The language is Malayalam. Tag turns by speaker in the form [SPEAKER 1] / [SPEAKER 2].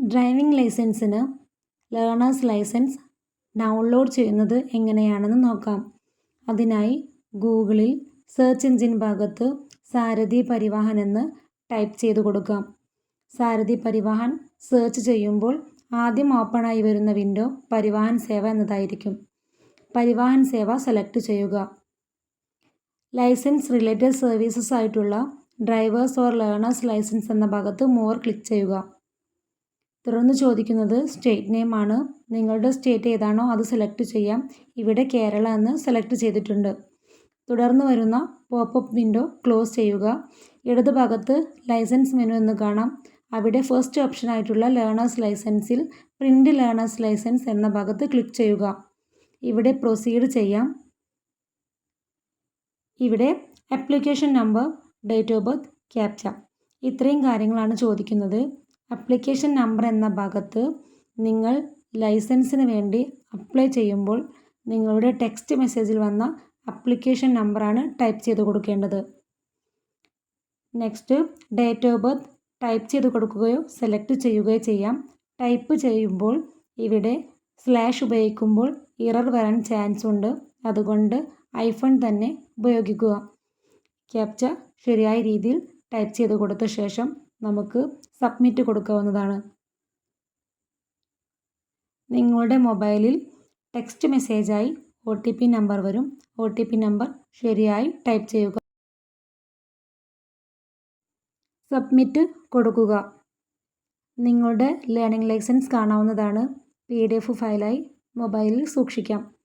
[SPEAKER 1] ഡ്രൈവിംഗ് ലൈസൻസിന് ലേണേഴ്സ് ലൈസൻസ് ഡൗൺലോഡ് ചെയ്യുന്നത് എങ്ങനെയാണെന്ന് നോക്കാം. അതിനായി ഗൂഗിളിൽ സെർച്ച് എഞ്ചിൻ ഭാഗത്ത് സാരഥി പരിവാഹൻ എന്ന് ടൈപ്പ് ചെയ്ത് കൊടുക്കാം. സാരഥി പരിവാഹൻ സെർച്ച് ചെയ്യുമ്പോൾ ആദ്യം ഓപ്പണായി വരുന്ന വിൻഡോ പരിവാഹൻ സേവ എന്നതായിരിക്കും. പരിവാഹൻ സേവ സെലക്ട് ചെയ്യുക. ലൈസൻസ് റിലേറ്റഡ് സർവീസസ് ആയിട്ടുള്ള ഡ്രൈവേഴ്സ് ഓർ ലേണേഴ്സ് ലൈസൻസ് എന്ന ഭാഗത്ത് മോർ ക്ലിക്ക് ചെയ്യുക. തുടർന്ന് ചോദിക്കുന്നത് സ്റ്റേറ്റ് നെയിം ആണ്. നിങ്ങളുടെ സ്റ്റേറ്റ് ഏതാണോ അത് സെലക്ട് ചെയ്യാം. ഇവിടെ കേരള എന്ന് സെലക്ട് ചെയ്തിട്ടുണ്ട്. തുടർന്ന് വരുന്ന പോപ്പപ്പ് വിൻഡോ ക്ലോസ് ചെയ്യുക. ഇടതുഭാഗത്ത് ലൈസൻസ് മെനു എന്ന് കാണാം. അവിടെ ഫസ്റ്റ് ഓപ്ഷൻ ആയിട്ടുള്ള ലേണേഴ്സ് ലൈസൻസിൽ പ്രിൻ്റ് ലേണേഴ്സ് ലൈസൻസ് എന്ന ഭാഗത്ത് ക്ലിക്ക് ചെയ്യുക. ഇവിടെ പ്രൊസീഡ് ചെയ്യാം. ഇവിടെ application number, date of birth, captcha ഇത്രയും കാര്യങ്ങളാണ് ചോദിക്കുന്നത്. ആപ്ലിക്കേഷൻ നമ്പർ എന്ന ഭാഗത്ത് നിങ്ങൾ ലൈസൻസിന് വേണ്ടി അപ്ലൈ ചെയ്യുമ്പോൾ നിങ്ങളുടെ ടെക്സ്റ്റ് മെസ്സേജിൽ വന്ന ആപ്ലിക്കേഷൻ നമ്പറാണ് ടൈപ്പ് ചെയ്ത് കൊടുക്കേണ്ടത്. Next date of birth type ചെയ്ത് കൊടുക്കുകയോ സെലക്ട് ചെയ്യുകയോ ചെയ്യാം. ടൈപ്പ് ചെയ്യുമ്പോൾ ഇവിടെ സ്ലാഷ് ഉപയോഗിക്കുമ്പോൾ ഇറർ വരാൻ ചാൻസ് ഉണ്ട്. അതുകൊണ്ട് ഐഫൺ തന്നെ ഉപയോഗിക്കുക. ക്യാപ്ച ശരിയായ രീതിയിൽ ടൈപ്പ് ചെയ്ത് കൊടുത്ത ശേഷം നമുക്ക് സബ്മിറ്റ് കൊടുക്കാവുന്നതാണ്. നിങ്ങളുടെ മൊബൈലിൽ ടെക്സ്റ്റ് മെസ്സേജായി OTP നമ്പർ വരും. OTP നമ്പർ ശരിയായി ടൈപ്പ് ചെയ്യുക. സബ്മിറ്റ് കൊടുക്കുക. നിങ്ങളുടെ ലേണിംഗ് ലൈസൻസ് കാണാവുന്നതാണ്. PDF ഫയലായി മൊബൈലിൽ സൂക്ഷിക്കാം.